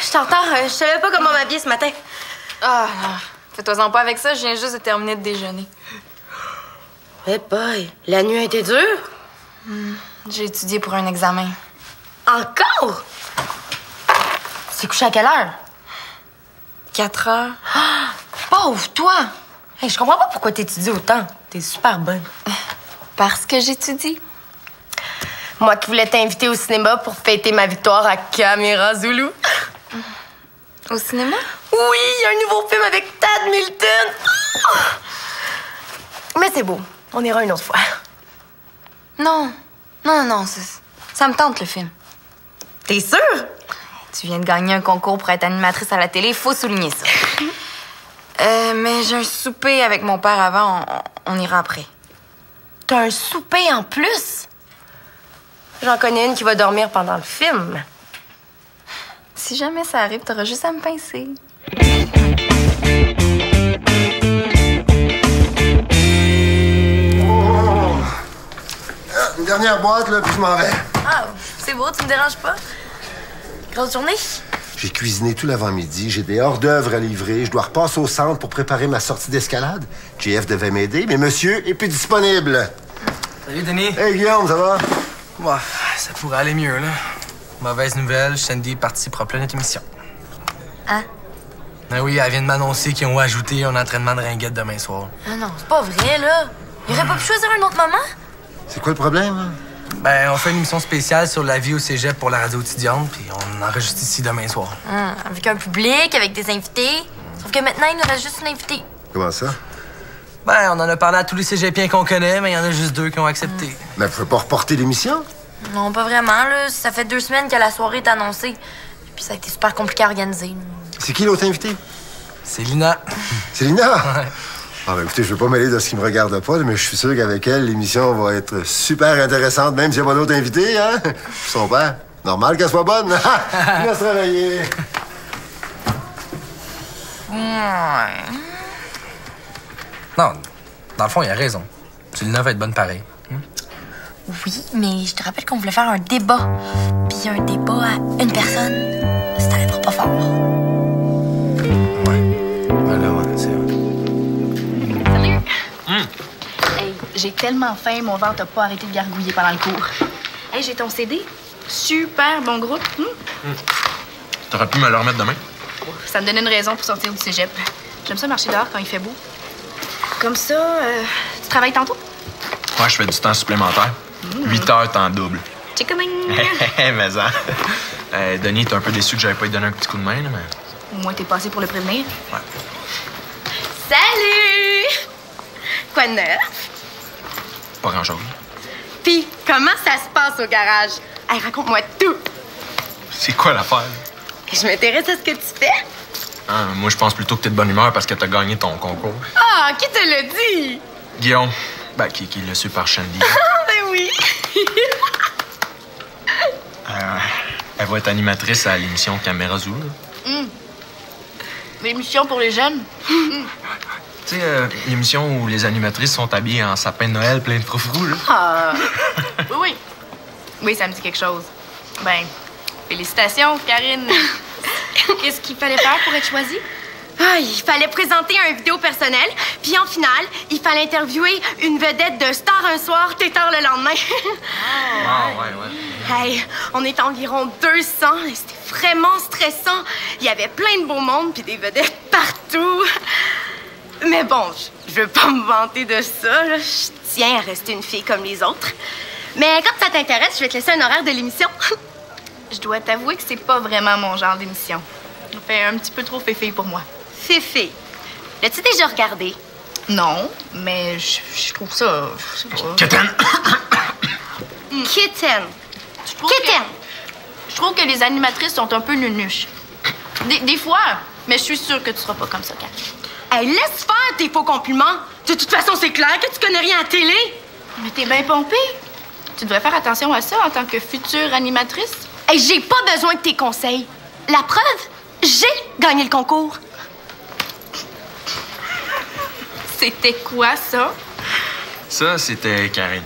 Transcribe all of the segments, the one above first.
je t'entends. Je savais pas comment m'habiller ce matin. Ah, non. Fais-toi-en pas avec ça, je viens juste de terminer de déjeuner. Eh boy, la nuit a été dure. J'ai étudié pour un examen. Encore? C'est couché à quelle heure? 4 heures. Pauvre, toi! Hey, je comprends pas pourquoi t'étudies autant. T'es super bonne. Parce que j'étudie. Moi qui voulais t'inviter au cinéma pour fêter ma victoire à Caméra Zulu. Au cinéma? Oui, il y a un nouveau film avec Tad Milton. Mais c'est beau. On ira une autre fois. Non. Non, ça me tente, le film. T'es sûre? Tu viens de gagner un concours pour être animatrice à la télé, faut souligner ça. Mais j'ai un souper avec mon père avant, on ira après. T'as un souper en plus? J'en connais une qui va dormir pendant le film. Si jamais ça arrive, t'auras juste à me pincer. Une dernière boîte, là, puis je m'en vais. Ah, c'est beau, tu me déranges pas? Grosse journée? J'ai cuisiné tout l'avant-midi, j'ai des hors-d'œuvre à livrer, je dois repasser au centre pour préparer ma sortie d'escalade. JF devait m'aider, mais monsieur est plus disponible. Salut, Denis. Hey, Guillaume, ça va? Ouais, ça pourrait aller mieux, là. Mauvaise nouvelle, Sandy est partie pour plein notre émission. Hein? Ben oui, elle vient de m'annoncer qu'ils ont ajouté un entraînement de ringuette demain soir. Ah non, c'est pas vrai, là. Il aurait pas pu choisir un autre moment? C'est quoi le problème, hein? Ben, on fait une émission spéciale sur la vie au cégep pour la radio étudiante, puis on enregistre ici demain soir. Avec un public, avec des invités. Sauf que maintenant, il nous reste juste une invitée. Comment ça? Ben, on en a parlé à tous les cégepiens qu'on connaît, mais il y en a juste 2 qui ont accepté. Mais vous pouvez pas reporter l'émission? Non, pas vraiment, là. Ça fait 2 semaines que la soirée est annoncée. Puis ça a été super compliqué à organiser. C'est qui l'autre invité? C'est Lina. C'est Lina? Ouais. Ah, ben écoutez, je veux pas mêler de ce qui me regarde pas, mais je suis sûr qu'avec elle, l'émission va être super intéressante, même s'il n'y a pas d'autres invités, hein? Son père. Normal qu'elle soit bonne. Laisse travailler. Non, dans le fond, il a raison. Lina va être bonne pareil. Oui, mais je te rappelle qu'on voulait faire un débat. Puis un débat à une personne, ça t'arrêtera pas fort. Voilà, ouais, c'est vrai. Salut! Hey, j'ai tellement faim, mon ventre n'a pas arrêté de gargouiller pendant le cours. Hey, j'ai ton CD. Super bon groupe. T'aurais pu me le remettre demain? Ça me donnait une raison pour sortir du cégep. J'aime ça marcher dehors quand il fait beau. Comme ça, tu travailles tantôt? Ouais, je fais du temps supplémentaire. 8 heures temps double. Chickaming! Mais ça. Denis, t'es un peu déçu que j'avais pas lui donné un petit coup de main, là, mais. Au moins, t'es passé pour le prévenir. Ouais. Salut! Quoi de neuf? Pas grand-chose. Puis, comment ça se passe au garage? Hey, raconte-moi tout! C'est quoi l'affaire? Je m'intéresse à ce que tu fais. Ah, moi, je pense plutôt que t'es de bonne humeur parce que t'as gagné ton concours. Ah, qui te l'a dit? Guillaume. Ben, qui l'a su par Shandy. Ah, ben oui! Elle va être animatrice à l'émission Caméra Zulu. L'émission pour les jeunes. Tu sais, l'émission où les animatrices sont habillées en sapin de Noël plein de froufrous, là. Ah! Oui. Oui, ça me dit quelque chose. Ben, félicitations, Karine. Qu'est-ce qu'il fallait faire pour être choisie? Ah, il fallait présenter un vidéo personnel, puis en finale, il fallait interviewer une vedette de Star un soir, Tétard le lendemain. Ouais. Hey, on est environ 200 et c'était vraiment stressant. Il y avait plein de beaux mondes puis des vedettes partout. Mais bon, je veux pas me vanter de ça, là. Je tiens à rester une fille comme les autres. Mais quand ça t'intéresse, je vais te laisser un horaire de l'émission. Je dois t'avouer que c'est pas vraiment mon genre d'émission. Ça fait un petit peu trop féfille pour moi. Féfé, l'as-tu déjà regardé? Non, mais je trouve ça... je sais pas. Kitten! Kitten. Je trouve Kitten. Je trouve que les animatrices sont un peu nunuches. Des fois, mais je suis sûre que tu seras pas comme ça, Karine. Hey, laisse faire tes faux compliments. De toute façon, c'est clair que tu connais rien à la télé. Mais t'es bien pompée. Tu devrais faire attention à ça en tant que future animatrice. Hey, j'ai pas besoin de tes conseils. La preuve, j'ai gagné le concours. C'était quoi, ça? Ça, c'était Karine.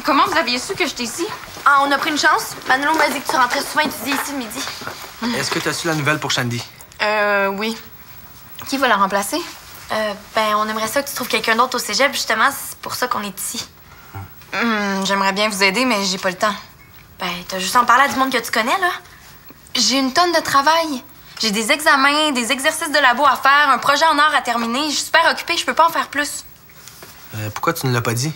Comment vous aviez su que j'étais ici? Ah, on a pris une chance. Manolo m'a dit que tu rentrais souvent étudier ici le midi. Est-ce que tu as su la nouvelle pour Shandy? Oui. Qui va la remplacer? On aimerait ça que tu trouves quelqu'un d'autre au cégep, justement. C'est pour ça qu'on est ici. J'aimerais bien vous aider, mais j'ai pas le temps. T'as juste en parler à du monde que tu connais, là. J'ai une tonne de travail. J'ai des examens, des exercices de labo à faire, un projet en art à terminer. Je suis super occupée, je peux pas en faire plus. Pourquoi tu ne l'as pas dit?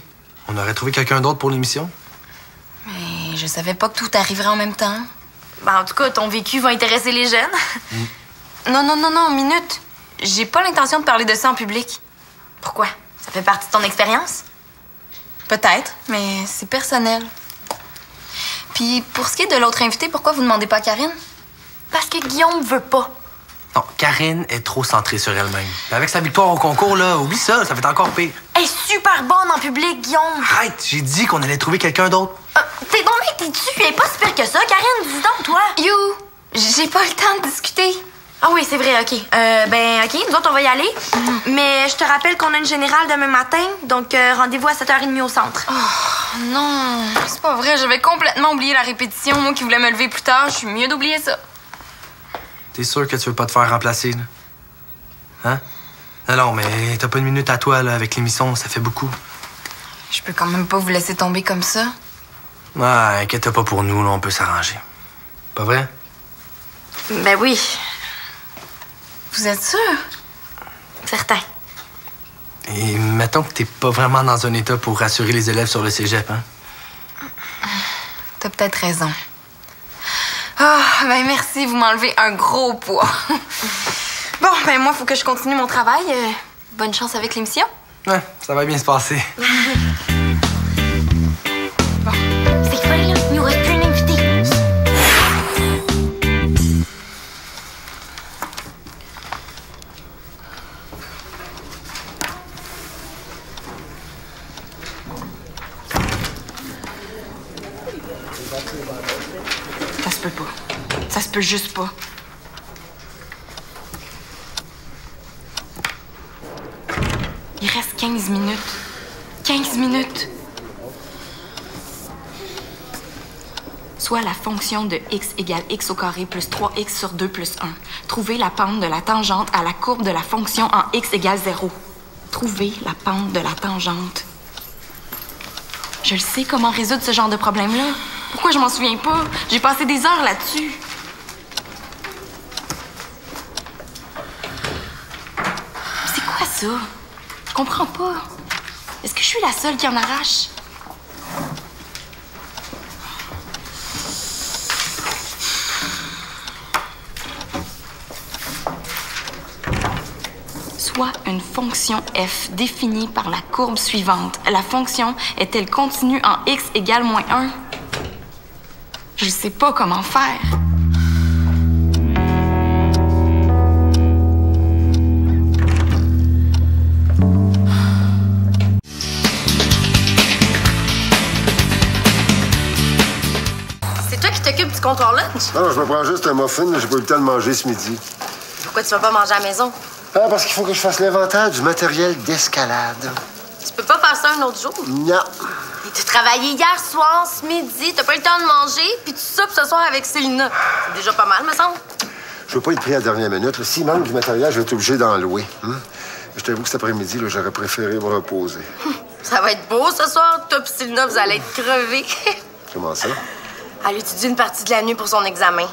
On aurait trouvé quelqu'un d'autre pour l'émission. Mais je savais pas que tout arriverait en même temps. En tout cas, ton vécu va intéresser les jeunes. Non, minute. J'ai pas l'intention de parler de ça en public. Pourquoi? Ça fait partie de ton expérience? Peut-être, mais c'est personnel. Puis, pour ce qui est de l'autre invité, pourquoi vous demandez pas à Karine? Parce que Guillaume veut pas. Non, Karine est trop centrée sur elle-même. Avec sa victoire au concours, là, oublie ça, ça fait encore pire. Elle est super bonne en public, Guillaume. Arrête, j'ai dit qu'on allait trouver quelqu'un d'autre. T'es donc mec, t'es-tu? Elle est pas si pire que ça, Karine. Dis donc, toi. You! J'ai pas le temps de discuter. Ah oui, c'est vrai, OK. OK, nous autres, on va y aller. Mais je te rappelle qu'on a une générale demain matin, donc rendez-vous à 7h30 au centre. Oh, non, c'est pas vrai. J'avais complètement oublié la répétition. Moi qui voulais me lever plus tard, je suis mieux d'oublier ça. T'es sûr que tu veux pas te faire remplacer, là? Hein? Non, mais t'as pas une minute à toi, là, avec l'émission, ça fait beaucoup. Je peux quand même pas vous laisser tomber comme ça. Ah, inquiète pas pour nous, là, on peut s'arranger. Pas vrai? Ben oui. Vous êtes sûr? Certain. Et mettons que t'es pas vraiment dans un état pour rassurer les élèves sur le cégep, hein? T'as peut-être raison. Merci, vous m'enlevez un gros poids. Moi, faut que je continue mon travail. Bonne chance avec l'émission. Ouais, ça va bien se passer. C'est fin, là. Il nous reste plus un invité. Ça se peut pas. Ça se peut juste pas. Il reste 15 minutes. 15 minutes! Soit la fonction de x égale x au carré plus 3x sur 2 plus 1. Trouvez la pente de la tangente à la courbe de la fonction en x égale 0. Trouvez la pente de la tangente. Je le sais comment résoudre ce genre de problème-là. Pourquoi je m'en souviens pas? J'ai passé des heures là-dessus. C'est quoi ça? Je comprends pas. Est-ce que je suis la seule qui en arrache? Soit une fonction f définie par la courbe suivante. La fonction est-elle continue en x égale moins 1? Je sais pas comment faire. C'est toi qui t'occupes du comptoir lunch? Non, je me prends juste un muffin, j'ai pas eu le temps de manger ce midi. Pourquoi tu vas pas manger à la maison? Ah, parce qu'il faut que je fasse l'inventaire du matériel d'escalade. Tu peux pas faire ça un autre jour? Non. Et tu travaillais hier soir, ce midi, t'as pas eu le temps de manger, puis tu soupes ce soir avec Célina. C'est déjà pas mal, me semble. Je veux pas être pris à la dernière minute. là. S'il manque du matériel, je vais être obligé d'en louer. Je t'avoue que cet après-midi, là, j'aurais préféré me reposer. Ça va être beau ce soir. Toi pis Célina, vous allez être crevés. Comment ça? Elle étudie une partie de la nuit pour son examen.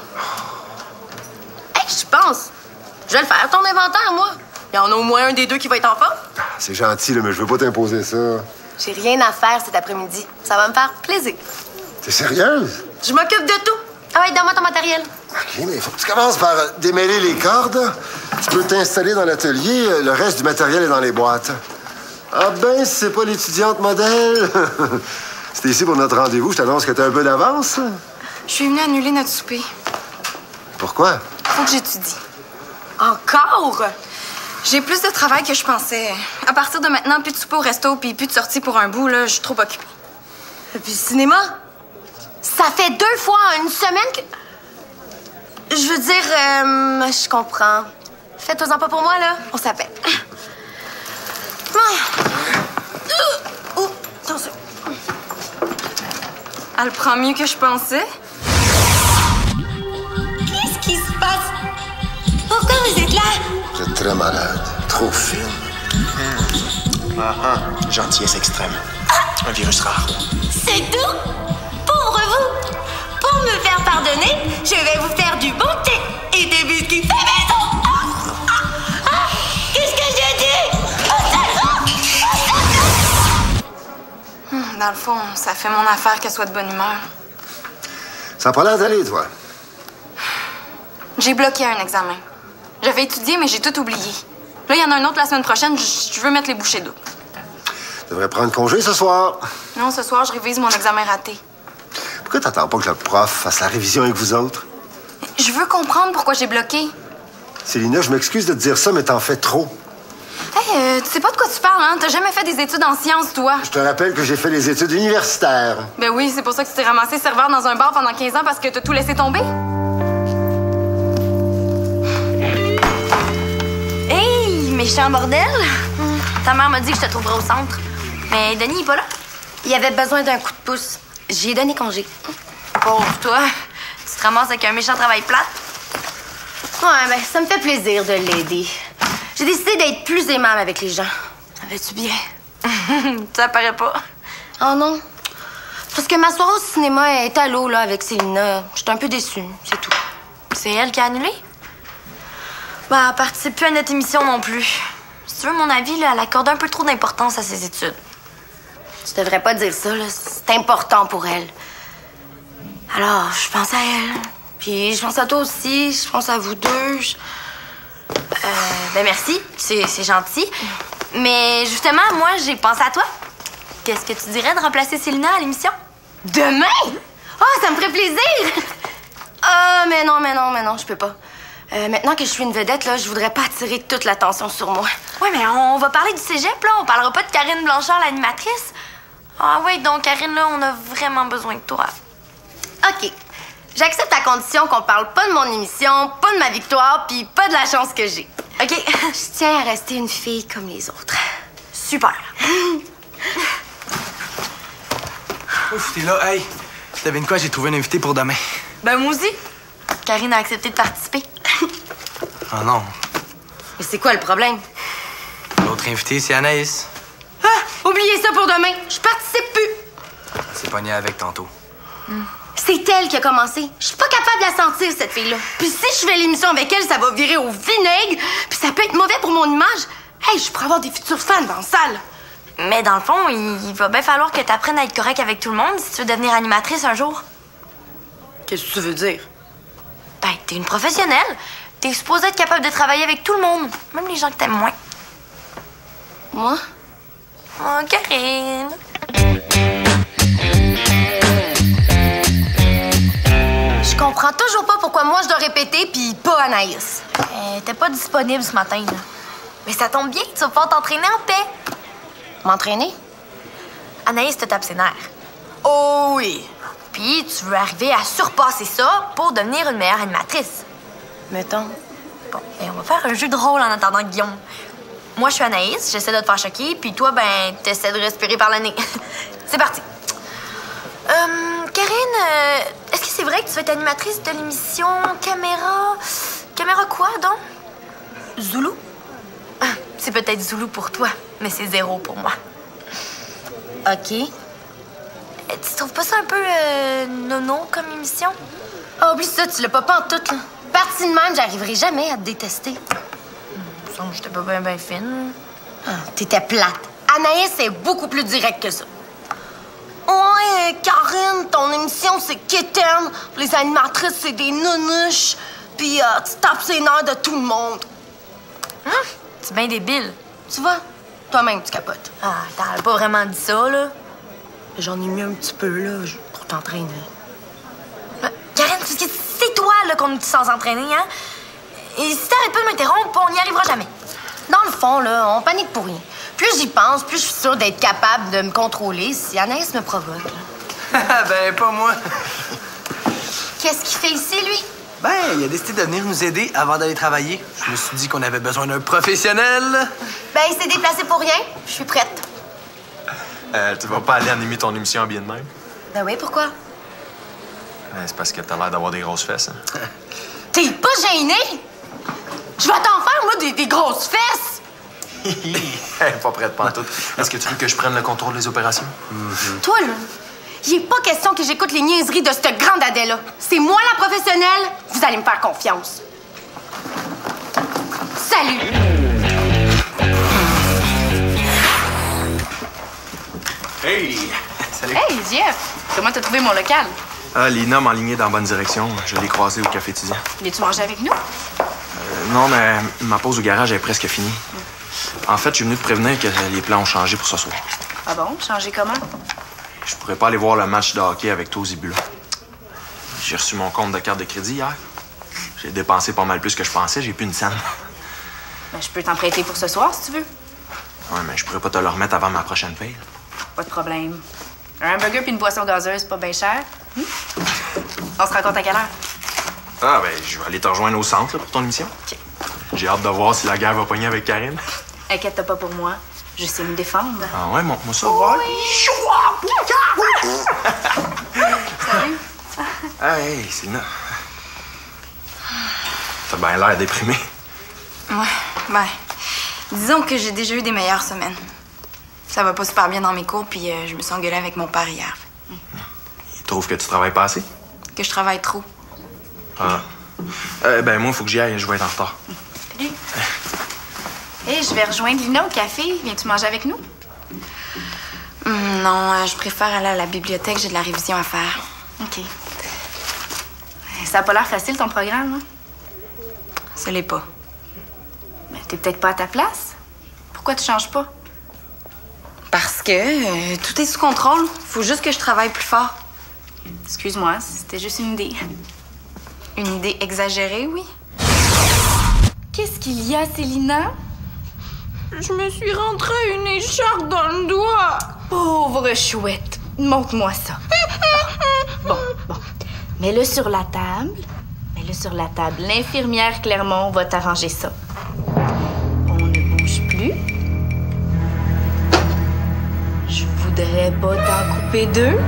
Hey, je pense. Je vais le faire, ton inventaire, moi. Il y en a au moins un des deux qui va être en forme. C'est gentil, là, mais je veux pas t'imposer ça. J'ai rien à faire cet après-midi. Ça va me faire plaisir. T'es sérieuse? Je m'occupe de tout. Ah ouais, donne-moi ton matériel. OK, mais il faut que tu commences par démêler les cordes. Tu peux t'installer dans l'atelier. Le reste du matériel est dans les boîtes. Ah ben, si c'est pas l'étudiante modèle. C'était ici pour notre rendez-vous. Je t'annonce que t'as un peu d'avance. Je suis venue annuler notre souper. Pourquoi? Faut que j'étudie. Encore? J'ai plus de travail que je pensais. À partir de maintenant, plus de souper au resto puis plus de sortie pour un bout, là, je suis trop occupée. Et puis le cinéma? Ça fait 2 fois en une semaine que... Je veux dire, je comprends. Fais-toi-en pas pour moi, là. On s'appelle. Attention. Elle prend mieux que je pensais. Qu'est-ce qui se passe? Pourquoi vous êtes là? Vous êtes très malade. Trop fine. Gentillesse extrême. Un virus rare. C'est tout? Pauvre vous! Pour me faire pardonner, je vais vous faire du bon thé et des biscuits faits maison! Qu'est-ce que j'ai dit? Dans le fond, ça fait mon affaire qu'elle soit de bonne humeur. Ça n'a pas l'air d'aller, toi. J'ai bloqué un examen. J'avais étudié, mais j'ai tout oublié. Là, il y en a un autre la semaine prochaine. Je veux mettre les bouchées doubles. Tu devrais prendre congé ce soir. Non, ce soir, je révise mon examen raté. Pourquoi t'attends pas que le prof fasse la révision avec vous autres? Je veux comprendre pourquoi j'ai bloqué. Célina, je m'excuse de te dire ça, mais t'en fais trop. Hey, tu sais pas de quoi tu parles, hein? T'as jamais fait des études en sciences, toi. Je te rappelle que j'ai fait des études universitaires. Ben oui, c'est pour ça que tu t'es ramassé serveur dans un bar pendant 15 ans parce que t'as tout laissé tomber. Hey, méchant bordel! Ta mère m'a dit que je te trouverais au centre. Mais Denis, il est pas là? Il avait besoin d'un coup de pouce. J'y ai donné congé. Pauvre toi. Tu te ramasses avec un méchant travail plate? Ouais, ben, ça me fait plaisir de l'aider. J'ai décidé d'être plus aimable avec les gens. Ça va-tu bien? Ça paraît pas. Oh non. Parce que ma soirée au cinéma est à l'eau, là, avec Célina. J'étais un peu déçue, c'est tout. C'est elle qui a annulé? Bah, elle participe plus à notre émission non plus. Si tu veux mon avis, là, elle accorde un peu trop d'importance à ses études. Tu devrais pas dire ça, là. C'est important pour elle. Alors, je pense à elle. Puis je pense à toi aussi. Je pense à vous deux. Ben merci, c'est gentil. Mais justement, moi, j'ai pensé à toi. Qu'est-ce que tu dirais de remplacer Célina à l'émission? Demain? Oh, ça me ferait plaisir! Ah, mais non, je peux pas. Maintenant que je suis une vedette, là, je voudrais pas attirer toute l'attention sur moi. Ouais, mais on va parler du cégep, là. On parlera pas de Karine Blanchard, l'animatrice. Ah oui, donc Karine, là, on a vraiment besoin de toi. OK. J'accepte à condition qu'on parle pas de mon émission, pas de ma victoire, puis pas de la chance que j'ai. OK. Je tiens à rester une fille comme les autres. Super. Ouf, t'es là. Hey, devine quoi, j'ai trouvé un invité pour demain. Ben moi aussi. Karine a accepté de participer. Ah non. Mais c'est quoi le problème? L'autre invité, c'est Anaïs. Ah! Oubliez ça pour demain. Je participe plus. C'est pogné avec tantôt. C'est elle qui a commencé. Je suis pas capable de la sentir, cette fille-là. Puis si je fais l'émission avec elle, ça va virer au vinaigre. Puis ça peut être mauvais pour mon image. Hey, je pourrais avoir des futurs fans dans la salle. Mais dans le fond, il va bien falloir que tu apprennes à être correct avec tout le monde si tu veux devenir animatrice un jour. Qu'est-ce que tu veux dire? Ben, t'es une professionnelle. T'es supposée être capable de travailler avec tout le monde, même les gens que t'aimes moins. Moi? Oh, Karine. Je comprends toujours pas pourquoi moi je dois répéter puis pas Anaïs. T'es pas disponible ce matin, là. Mais ça tombe bien, tu vas pouvoir t'entraîner en paix. M'entraîner? Anaïs te tape ses nerfs. Oh oui. Puis tu veux arriver à surpasser ça pour devenir une meilleure animatrice. Mettons. Bon, ben on va faire un jeu de rôle en attendant Guillaume. Moi, je suis Anaïs, j'essaie de te faire choquer, puis toi, ben, t'essaies de respirer par le nez. C'est parti. Karine, est-ce que c'est vrai que tu vas être animatrice de l'émission Caméra... Caméra quoi, donc? Zoulou? Ah, c'est peut-être Zoulou pour toi, mais c'est 0 pour moi. OK. Tu trouves pas ça un peu nono comme émission? Ah, oublie ça, tu l'as pas en tout, là. Partie de même, j'arriverai jamais à te détester. Il me semble que j'étais pas bien fine. Ah, t'étais plate. Anaïs est beaucoup plus directe que ça. Ouais, Karine, ton émission, c'est quétaine. Les animatrices, c'est des nounouches. Puis tu tapes ses nerfs de tout le monde. C'est bien débile. Tu vois, toi-même, tu capotes. Ah, t'as pas vraiment dit ça, là. J'en ai mis un petit peu, là, pour t'entraîner. Karine, c'est toi, là, qu'on est sans entraîner, hein? Et si t'arrêtes pas de m'interrompre, on n'y arrivera jamais. Dans le fond, là, on panique pour rien. Plus j'y pense, plus je suis sûre d'être capable de me contrôler si Anaïs me provoque. Ben, pas moi. Qu'est-ce qu'il fait ici, lui? Ben, il a décidé de venir nous aider avant d'aller travailler. Je me suis dit qu'on avait besoin d'un professionnel. Ben, il s'est déplacé pour rien. Je suis prête. Tu vas pas aller animer ton émission bien de même? Ben oui, pourquoi? C'est parce que t'as l'air d'avoir des grosses fesses. Hein? T'es pas gêné? Je vais t'en faire, moi, des grosses fesses! Pas prête pantoute. Est-ce que tu veux que je prenne le contrôle des opérations? Toi, là, il est pas question que j'écoute les niaiseries de cette grande Adèle-là. C'est moi la professionnelle. Vous allez me faire confiance. Salut! Hey! Salut! Hey, Jeff! Comment t'as trouvé mon local? Ah, Lina m'enlignait dans la bonne direction. Je l'ai croisée au café étudiant. L'as-tu mangé avec nous? Non, mais ma pause au garage est presque finie. En fait, je suis venu te prévenir que les plans ont changé pour ce soir. Ah bon? Changé comment? Je pourrais pas aller voir le match de hockey avec toi aux Zébulon. J'ai reçu mon compte de carte de crédit hier. J'ai dépensé pas mal plus que je pensais. J'ai plus une scène. Ben, je peux t'en prêter pour ce soir, si tu veux. Ouais, mais je pourrais pas te le remettre avant ma prochaine paye. Pas de problème. Un hamburger puis une boisson gazeuse, pas bien cher. On se rencontre à quelle heure? Ah, ben, je vais aller te rejoindre au centre là, pour ton émission. OK. J'ai hâte de voir si la guerre va pogner avec Karine. Inquiète-toi pas pour moi. Je sais me défendre. Ah ouais, montre-moi ça. Salut. Ah, hey, c'est Lina. T'as bien l'air déprimé. Ouais, ben, disons que j'ai déjà eu des meilleures semaines. Ça va pas super bien dans mes cours, puis je me suis engueulée avec mon père hier. Il trouve que tu travailles pas assez? Que je travaille trop. Ah. Ben, moi, il faut que j'y aille. Je vais être en retard. Salut. Hey, je vais rejoindre Lina au café. Viens-tu manger avec nous? Non, je préfère aller à la bibliothèque. J'ai de la révision à faire. OK. Ça a pas l'air facile, ton programme, hein? Ça l'est pas. Ben, t'es peut-être pas à ta place. Pourquoi tu changes pas? Parce que tout est sous contrôle. Faut juste que je travaille plus fort. Excuse-moi, c'était juste une idée. Une idée exagérée, oui. Qu'est-ce qu'il y a, Célina? Je me suis rentré une écharpe dans le doigt. Pauvre chouette. Montre-moi ça. Bon. Mets-le sur la table. L'infirmière Clermont va t'arranger ça. On ne bouge plus. Je voudrais pas t'en couper deux.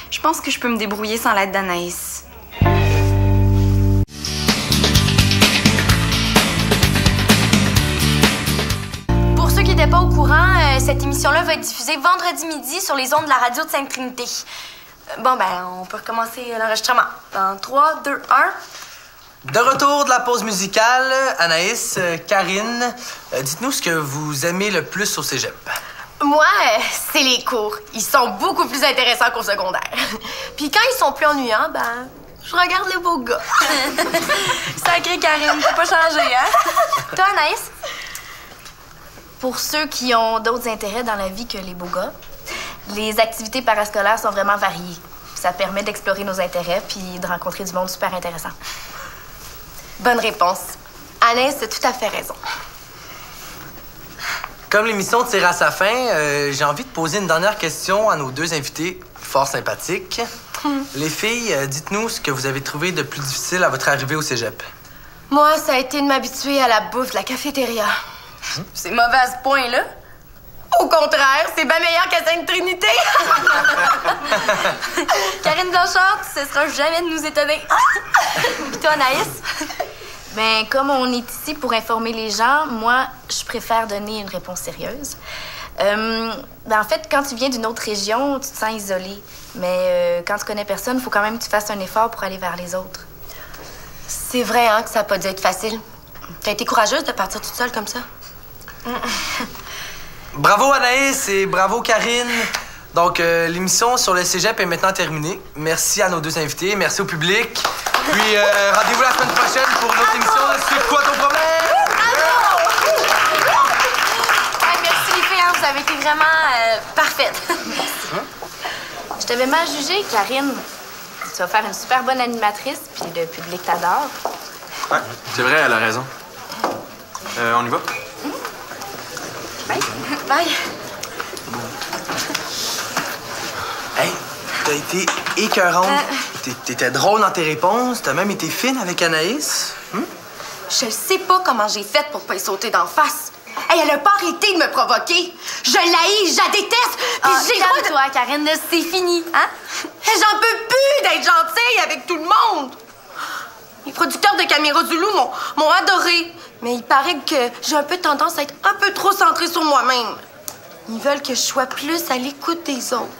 Je pense que je peux me débrouiller sans l'aide d'Anaïs. Pour ceux qui n'étaient pas au courant, cette émission-là va être diffusée vendredi midi sur les ondes de la radio de Sainte-Trinité. Bon, ben, on peut recommencer l'enregistrement. Dans 3, 2, 1. De retour de la pause musicale, Anaïs, Karine, dites-nous ce que vous aimez le plus au cégep. Moi, c'est les cours. Ils sont beaucoup plus intéressants qu'au secondaire. Puis quand ils sont plus ennuyants, ben, je regarde les beaux gars. Sacré Karine, t'as pas changé, hein? Toi, Anaïs? Pour ceux qui ont d'autres intérêts dans la vie que les beaux gars, les activités parascolaires sont vraiment variées. Ça permet d'explorer nos intérêts puis de rencontrer du monde super intéressant. Bonne réponse. Anaïs a tout à fait raison. Comme l'émission tire à sa fin, j'ai envie de poser une dernière question à nos deux invités fort sympathiques. Les filles, dites-nous ce que vous avez trouvé de plus difficile à votre arrivée au cégep. Moi, ça a été de m'habituer à la bouffe de la cafétéria. C'est mauvais à ce point-là. Au contraire, c'est bien meilleur qu'à Sainte-Trinité. Karine Blanchard, tu cesseras jamais de nous étonner. Puis toi, Anaïs? Ben, comme on est ici pour informer les gens, moi, je préfère donner une réponse sérieuse. En fait, quand tu viens d'une autre région, tu te sens isolé. Mais quand tu connais personne, il faut quand même que tu fasses un effort pour aller vers les autres. C'est vrai, hein, que ça n'a pas dû être facile. T'as été courageuse de partir toute seule comme ça. Bravo Anaïs et bravo Karine. Donc, l'émission sur le cégep est maintenant terminée. Merci à nos deux invités, merci au public. Puis, rendez-vous la semaine prochaine pour une autre émission de C'est quoi ton problème? Merci les filles, hein, vous avez été vraiment parfaites. Je t'avais mal jugé, Karine. Tu vas faire une super bonne animatrice, puis le public t'adore. Ouais, c'est vrai, elle a raison. On y va? Bye. Bye. Hey, t'as été écœurante. T'étais drôle dans tes réponses. T'as même été fine avec Anaïs. Je sais pas comment j'ai fait pour pas y sauter d'en face. Hey, elle a pas arrêté de me provoquer. Je l'haïs, je la déteste. Puis j'ai le droit de... toi, Karine, c'est fini, hein? J'en peux plus d'être gentille avec tout le monde. Les producteurs de Caméra Zulu m'ont adorée. Mais il paraît que j'ai un peu tendance à être un peu trop centrée sur moi-même. Ils veulent que je sois plus à l'écoute des autres.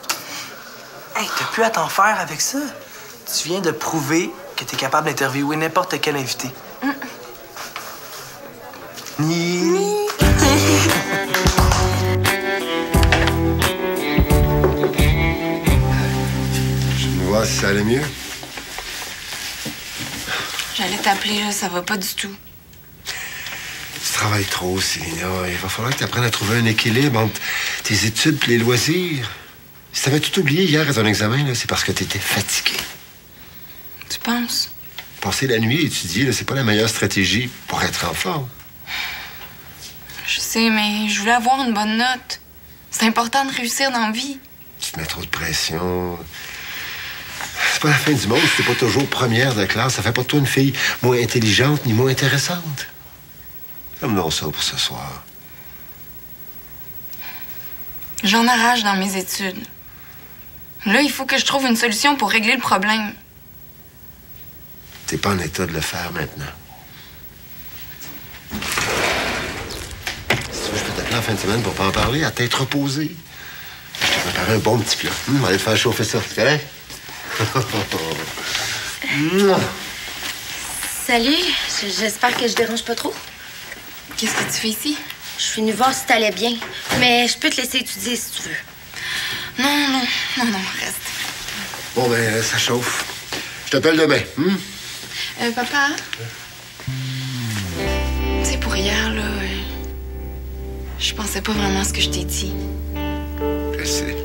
Hey, t'as plus à t'en faire avec ça. Tu viens de prouver que t'es capable d'interviewer n'importe quel invité. Ni. Je vais voir si ça allait mieux. J'allais t'appeler, là, ça va pas du tout. Tu travailles trop, Célina. Il va falloir que tu apprennes à trouver un équilibre entre tes études et les loisirs. Si t'avais tout oublié hier à ton examen, là, c'est parce que t'étais fatigué. Tu penses? Passer la nuit à étudier, là, c'est pas la meilleure stratégie pour être en forme. Je sais, mais je voulais avoir une bonne note. C'est important de réussir dans la vie. Tu te mets trop de pression. C'est pas la fin du monde si t'es pas toujours première de classe. Ça fait pas de toi une fille moins intelligente ni moins intéressante. Comme ça pour ce soir. J'en arrache dans mes études. Là, il faut que je trouve une solution pour régler le problème. T'es pas en état de le faire maintenant. Si tu veux, je peux t'appeler en fin de semaine pour pas en parler, à tête reposée. Je t'ai préparé un bon petit plat. On va aller te faire chauffer ça, c'est correct? Salut, j'espère que je dérange pas trop. Qu'est-ce que tu fais ici? Je suis venue voir si t'allais bien, mais je peux te laisser étudier si tu veux. Non, reste. Bon, ben, ça chauffe. Je t'appelle demain. Papa? Tu sais, pour hier, là, je pensais pas vraiment à ce que je t'ai dit. Je sais.